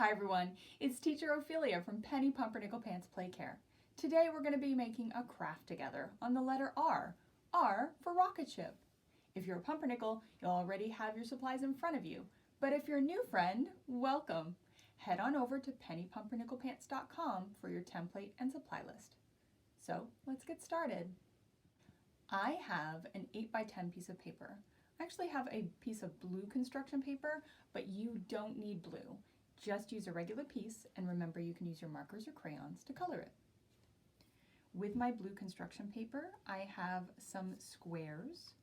Hi everyone, it's Teacher Ophelia from Penny Pumpernickel Pants Play Care. Today we're going to be making a craft together on the letter R. R for Rocketship. If you're a pumpernickel, you'll already have your supplies in front of you. But if you're a new friend, welcome. Head on over to pennypumpernickelpants.com for your template and supply list. So let's get started. I have an 8x10 piece of paper. I actually have a piece of blue construction paper, but you don't need blue. Just use a regular piece, and remember you can use your markers or crayons to color it. With my blue construction paper, I have some squares,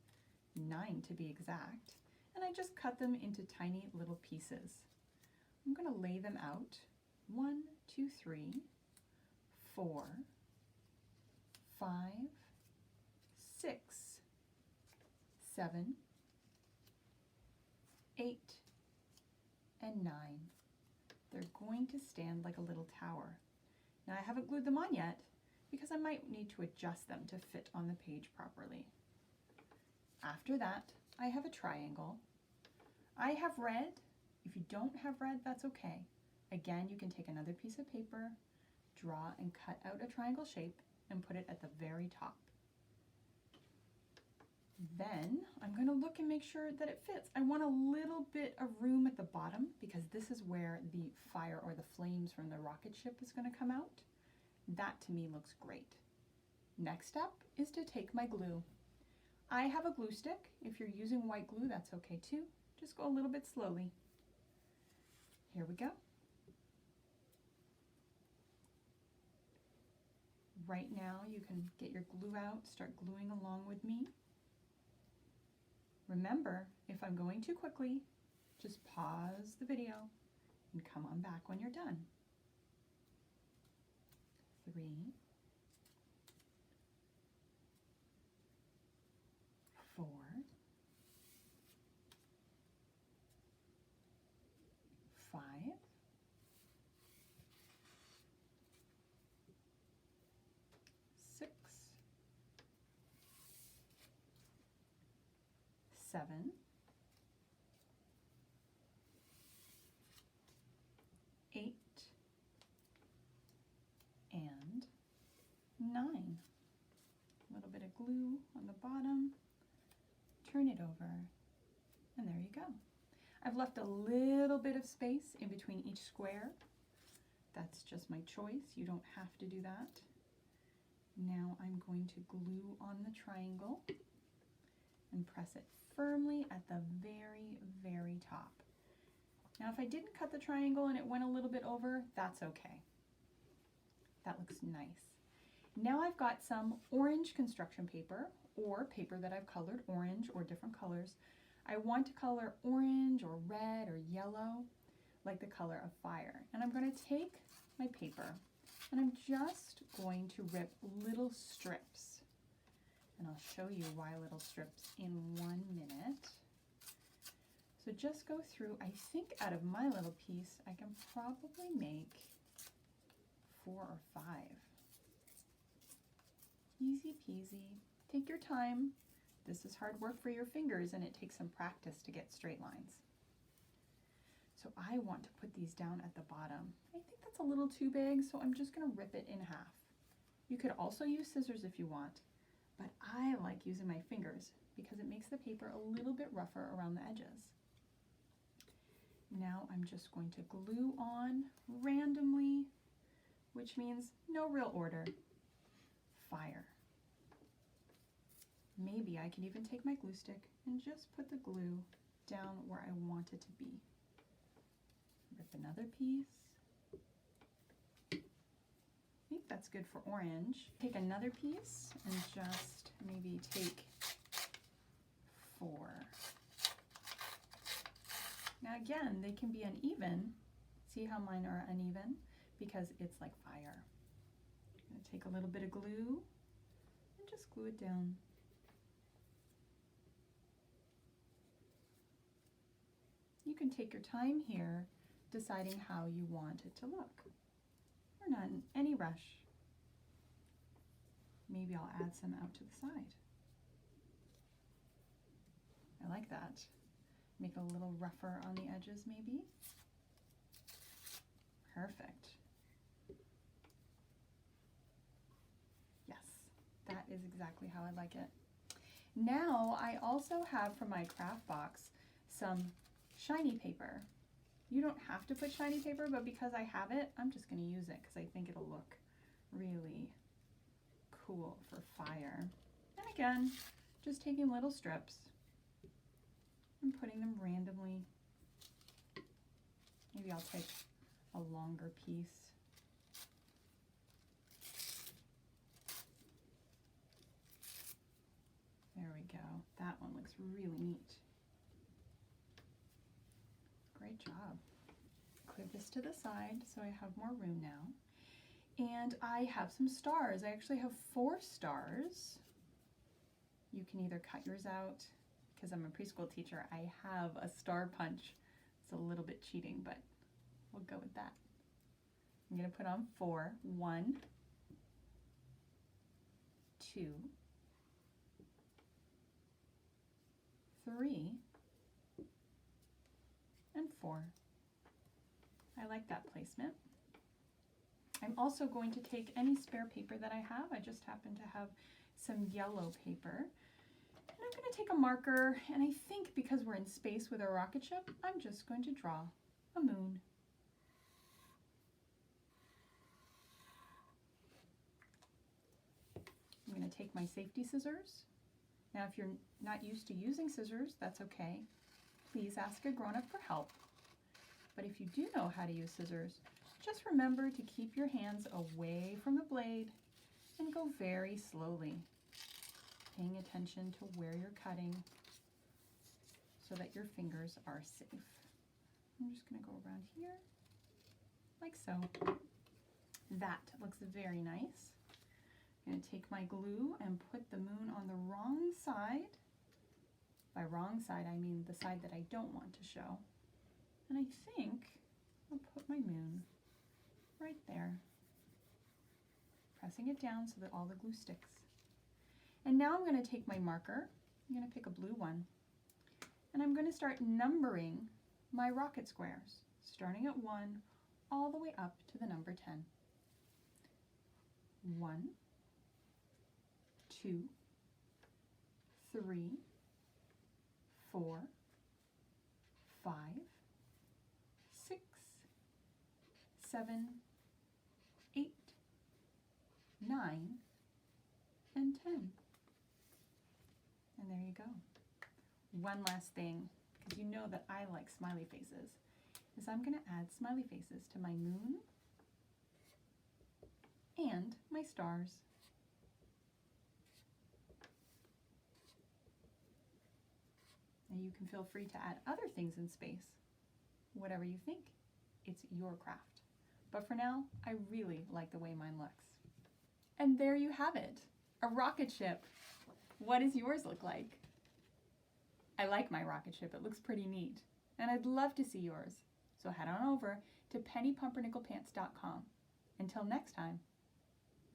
9 to be exact, and I just cut them into tiny little pieces. I'm going to lay them out. 1, 2, 3, 4, 5, 6, 7, 8, and 9. They're going to stand like a little tower. Now I haven't glued them on yet because I might need to adjust them to fit on the page properly. After that, I have a triangle. I have red. If you don't have red, that's okay. Again, you can take another piece of paper, draw and cut out a triangle shape and put it at the very top. Then I'm going to look and make sure that it fits. I want a little bit of room at the bottom because this is where the fire or the flames from the rocket ship is going to come out. That to me looks great. Next step is to take my glue. I have a glue stick. If you're using white glue, that's okay too. Just go a little bit slowly. Here we go. Right now you can get your glue out, start gluing along with me. Remember, if I'm going too quickly, just pause the video and come on back when you're done. 3, 4, 5, 6, 7, 8, and 9. A little bit of glue on the bottom. Turn it over, and there you go. I've left a little bit of space in between each square. That's just my choice. You don't have to do that. Now I'm going to glue on the triangle and press it firmly at the very, very top. Now if I didn't cut the triangle and it went a little bit over, that's okay. That looks nice. Now I've got some orange construction paper or paper that I've colored orange or different colors. I want to color orange or red or yellow like the color of fire. And I'm going to take my paper and I'm just going to rip little strips. And I'll show you why little strips in 1 minute. So just go through, I think out of my little piece, I can probably make 4 or 5. Easy peasy. Take your time. This is hard work for your fingers and it takes some practice to get straight lines. So I want to put these down at the bottom. I think that's a little too big, so I'm just going to rip it in half. You could also use scissors if you want, but I like using my fingers because it makes the paper a little bit rougher around the edges. Now I'm just going to glue on randomly, which means no real order. Fire. Maybe I can even take my glue stick and just put the glue down where I want it to be. Rip another piece. I think that's good for orange. Take another piece and just maybe take 4. Now again, they can be uneven. See how mine are uneven? Because it's like fire. I'm going to take a little bit of glue and just glue it down. You can take your time here deciding how you want it to look. We're not in any rush. Maybe I'll add some out to the side. I like that. Make it a little rougher on the edges maybe. Perfect. Yes, that is exactly how I like it. Now I also have from my craft box some shiny paper. You don't have to put shiny paper, but because I have it, I'm just going to use it because I think it'll look really cool for fire. And again, just taking little strips and putting them randomly. Maybe I'll take a longer piece. There we go. That one looks really neat. Great job. Clear this to the side so I have more room now. And I have some stars. I actually have 4 stars. You can either cut yours out, because I'm a preschool teacher, I have a star punch. It's a little bit cheating, but we'll go with that. I'm going to put on 4. 1, 2, 3, and 4. I like that placement. I'm also going to take any spare paper that I have. I just happen to have some yellow paper. And I'm going to take a marker, and I think because we're in space with a rocket ship, I'm just going to draw a moon. I'm going to take my safety scissors. Now, if you're not used to using scissors, that's okay. Please ask a grown-up for help. But if you do know how to use scissors, just remember to keep your hands away from the blade and go very slowly, paying attention to where you're cutting so that your fingers are safe. I'm just going to go around here like so. That looks very nice. I'm going to take my glue and put the moon on the wrong side. By wrong side, I mean the side that I don't want to show. And I think I'll put my moon right there, pressing it down so that all the glue sticks. And now I'm going to take my marker, I'm going to pick a blue one, and I'm going to start numbering my rocket squares, starting at 1 all the way up to the number 10. 1, 2, 3, 4, 5, 6, 7, 8, 9, and 10. And there you go. One last thing, because you know that I like smiley faces, is I'm going to add smiley faces to my moon and my stars. Now you can feel free to add other things in space, whatever you think. It's your craft. But for now, I really like the way mine looks. And there you have it, a rocket ship. What does yours look like? I like my rocket ship, it looks pretty neat. And I'd love to see yours. So head on over to pennypumpernickelpants.com. Until next time.